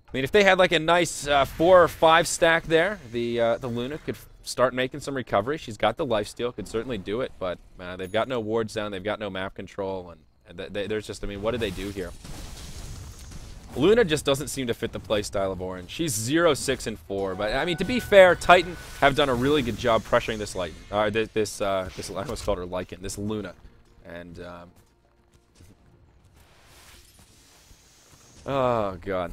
I mean, if they had like a nice 4 or 5 stack there, the Luna could start making some recovery. She's got the lifesteal, could certainly do it, but they've got no wards down, they've got no map control, and there's just, I mean, what do they do here? Luna just doesn't seem to fit the playstyle of Orange. She's 0-6 and 4, but I mean, to be fair, Titan have done a really good job pressuring this Lycan. I almost called her Lycan, this Luna, and oh god.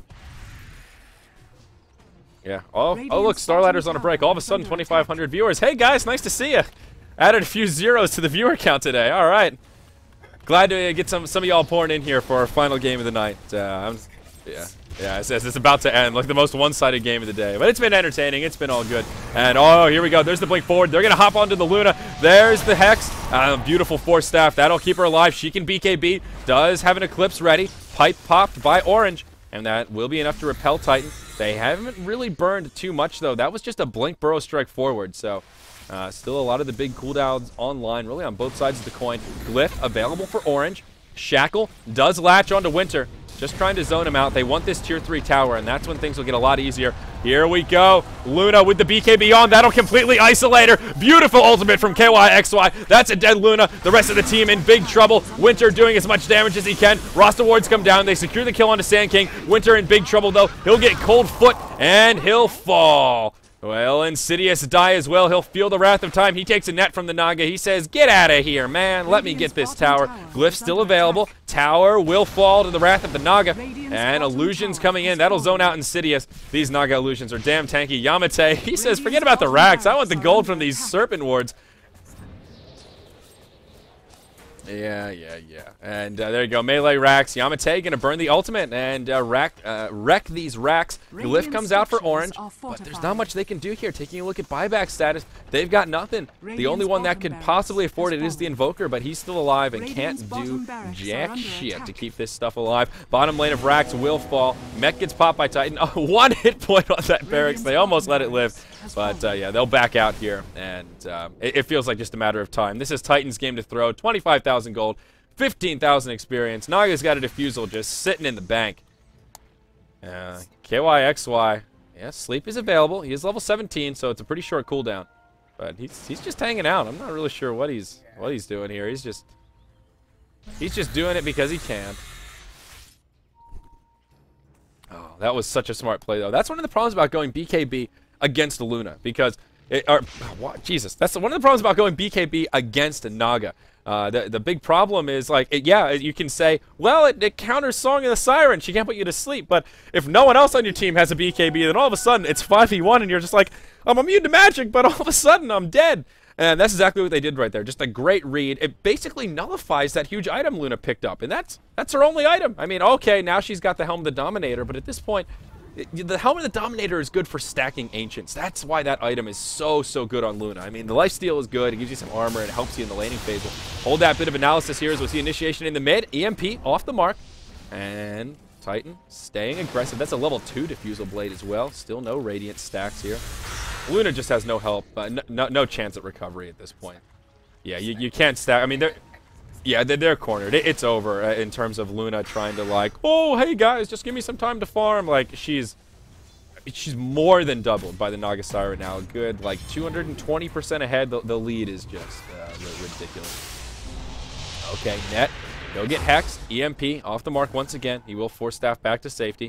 Yeah. Oh, look, Starladder's on a break. All of a sudden, 2,500 viewers. Hey, guys, nice to see you. Added a few zeros to the viewer count today. All right. Glad to get some of y'all pouring in here for our final game of the night. Yeah, it's about to end. Like the most one-sided game of the day. But it's been entertaining. It's been all good. And, oh, here we go. There's the blink forward. They're going to hop onto the Luna. There's the Hex. Beautiful Force Staff. That'll keep her alive. She can BKB. Does have an Eclipse ready. Pipe popped by Orange. And that will be enough to repel Titan. They haven't really burned too much, though. That was just a blink burrow strike forward. So, still a lot of the big cooldowns online, really on both sides of the coin. Glyph available for Orange. Shackle does latch onto Winter. Just trying to zone him out. They want this tier 3 tower, and that's when things will get a lot easier. Here we go. Luna with the BKB on. That'll completely isolate her. Beautiful ultimate from KYXY. That's a dead Luna. The rest of the team in big trouble. Winter doing as much damage as he can. Rasta wards come down. They secure the kill onto Sand King. Winter in big trouble, though. He'll get cold foot, and he'll fall. Well, Insidious die as well. He'll feel the wrath of time. He takes a net from the Naga. He says, get out of here, man. Let me get this tower. Glyph still available. Tower will fall to the wrath of the Naga. And Illusion's coming in. That'll zone out Insidious. These Naga Illusions are damn tanky. Yamate, he says, forget about the racks. I want the gold from these Serpent wards. Yeah. And there you go. Melee racks. Yamate gonna burn the ultimate and wreck these racks. Glyph comes out for Orange, but there's not much they can do here. Taking a look at buyback status, they've got nothing. The only one that could possibly afford it is the Invoker, but he's still alive and can't do jack shit to keep this stuff alive. Bottom lane of racks will fall. Mech gets popped by Titan. Oh, 1 hit point on that barracks. They almost let it live. But, yeah, they'll back out here, and it feels like just a matter of time. This is Titan's game to throw. 25,000 gold, 15,000 experience. Naga's got a Diffusal just sitting in the bank. KYXY, yeah, sleep is available. He is level 17, so it's a pretty short cooldown. But he's just hanging out. I'm not really sure what he's doing here. He's just doing it because he can. Oh, that was such a smart play, though. That's one of the problems about going BKB against Luna, because Jesus, that's one of the problems about going BKB against Naga. The big problem is, like, you can say, well, it counters Song of the Siren. She can't put you to sleep. But if no one else on your team has a BKB, then all of a sudden it's 5v1, and you're just like, I'm immune to magic, but all of a sudden I'm dead. And that's exactly what they did right there. Just a great read. It basically nullifies that huge item Luna picked up, and that's her only item. I mean, okay, now she's got the Helm of the Dominator, but at this point, the Helm of the Dominator is good for stacking Ancients. That's why that item is so good on Luna. I mean, the lifesteal is good. It gives you some armor. It helps you in the laning phase. We'll hold that bit of analysis here as we see initiation in the mid. EMP off the mark. And Titan staying aggressive. That's a level 2 Diffusal Blade as well. Still no Radiant stacks here. Luna just has no help. No chance at recovery at this point. Yeah, you can't stack. I mean, they're cornered. It's over in terms of Luna trying to, like, oh, hey guys, just give me some time to farm. Like, she's more than doubled by the Naga Siren now. Good, like 220% ahead. The lead is just ridiculous. Okay, net. Go get hexed. EMP off the mark once again. He will force staff back to safety.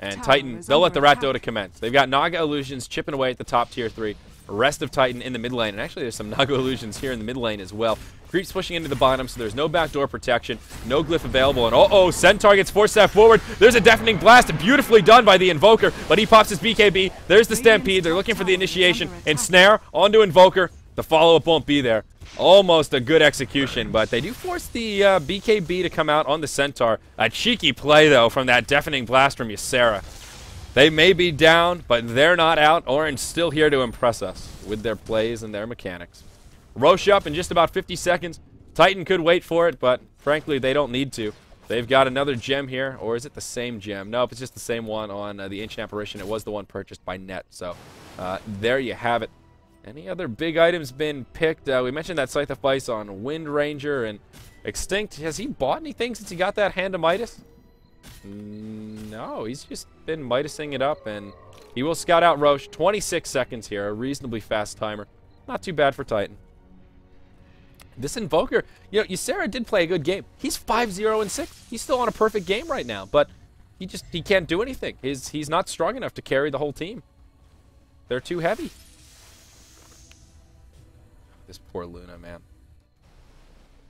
And Titan, they'll let the Rat Dota commence. They've got Naga Illusions chipping away at the top tier 3. Rest of Titan in the mid lane. And actually, there's some Naga Illusions here in the mid lane as well. Creeps pushing into the bottom, so there's no backdoor protection. No Glyph available. And uh-oh, Centaur gets force staff forward. There's a Deafening Blast. Beautifully done by the Invoker, but he pops his BKB. There's the Stampede. They're looking for the initiation. And Snare onto Invoker. The follow-up won't be there. Almost a good execution, but they do force the BKB to come out on the Centaur. A cheeky play, though, from that Deafening Blast from Ysera. They may be down, but they're not out. Orange still here to impress us with their plays and their mechanics. Roche up in just about 50 seconds. Titan could wait for it, but frankly, they don't need to. They've got another gem here, or is it the same gem? Nope, it's just the same one on the Ancient Apparition. It was the one purchased by Net, so there you have it. Any other big items been picked? We mentioned that Scythe of Ice on Wind Ranger and Extinct. Has he bought anything since he got that Hand of Midas? No, he's just been Midasing it up, and he will scout out Roche. 26 seconds here, a reasonably fast timer. Not too bad for Titan. This Invoker, you know, Ysera did play a good game. He's 5-0-6. He's still on a perfect game right now, but he can't do anything. He's not strong enough to carry the whole team. They're too heavy. This poor Luna, man.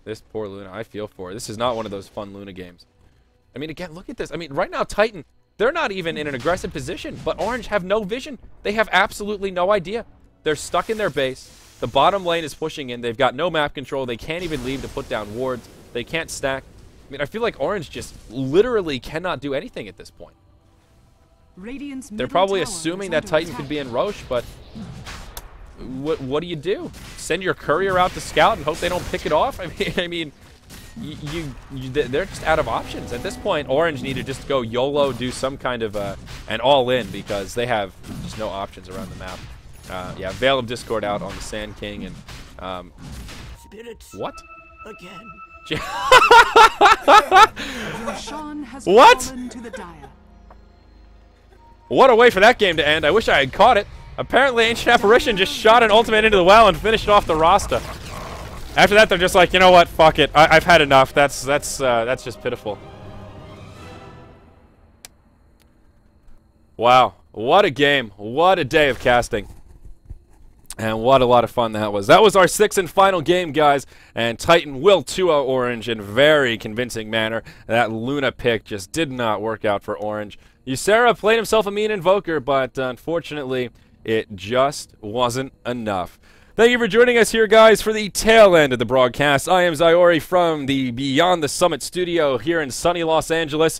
This poor Luna, I feel for her. This is not one of those fun Luna games. I mean, again, look at this. I mean, right now, Titan, they're not even in an aggressive position, but Orange have no vision. They have absolutely no idea. They're stuck in their base. The bottom lane is pushing in. They've got no map control. They can't even leave to put down wards. They can't stack. I mean, I feel like Orange just literally cannot do anything at this point. They're probably assuming that Titan could be in Roche, but what do you do? Send your courier out to scout and hope they don't pick it off? I mean, they're just out of options. At this point, Orange need to just go YOLO, do some kind of an all-in, because they have just no options around the map. Yeah, Veil of Discord out on the Sand King, and Spirits what? Again. What? What a way for that game to end. I wish I had caught it. Apparently, Ancient Apparition just shot an ultimate into the well and finished off the Rasta. After that, they're just like, you know what? Fuck it. I've had enough. That's just pitiful. Wow. What a game. What a day of casting. And what a lot of fun that was. That was our 6th and final game, guys. And Titan will 2-0 Orange in very convincing manner. That Luna pick just did not work out for Orange. Ysera played himself a mean Invoker, but unfortunately, it just wasn't enough. Thank you for joining us here, guys, for the tail end of the broadcast. I am Zyori from the Beyond the Summit studio here in sunny Los Angeles.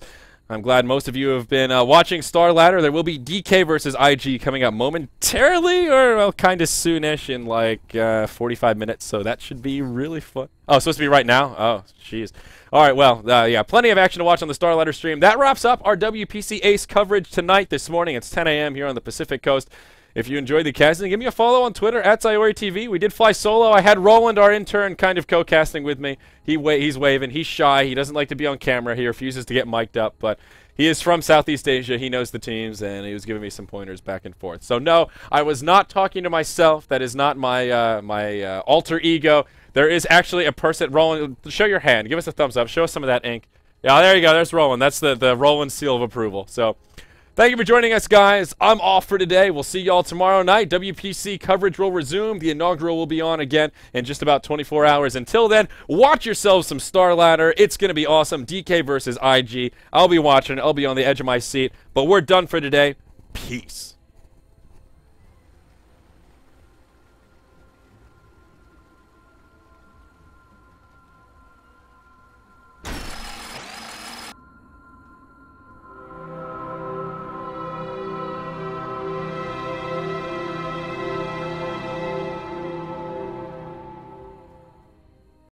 I'm glad most of you have been watching Star Ladder. There will be DK versus IG coming up momentarily, or well, kind of soonish in like 45 minutes, so that should be really fun. Oh, it's supposed to be right now? Oh, jeez. All right, well, yeah, plenty of action to watch on the Star Ladder stream. That wraps up our WPC Ace coverage tonight, this morning. It's 10 a.m. here on the Pacific Coast. If you enjoyed the casting, give me a follow on Twitter, @ZyoriTV. We did fly solo. I had Roland, our intern, kind of co-casting with me. He's waving. He's shy. He doesn't like to be on camera. He refuses to get mic'd up, but he is from Southeast Asia. He knows the teams, and he was giving me some pointers back and forth. So, no, I was not talking to myself. That is not my, my alter ego. There is actually a person. Roland, show your hand. Give us a thumbs up. Show us some of that ink. Yeah, there you go. There's Roland. That's the Roland seal of approval. So, thank you for joining us, guys. I'm off for today. We'll see y'all tomorrow night. WPC coverage will resume. The inaugural will be on again in just about 24 hours. Until then, watch yourselves some Star Ladder. It's going to be awesome. DK versus IG. I'll be watching. I'll be on the edge of my seat. But we're done for today. Peace.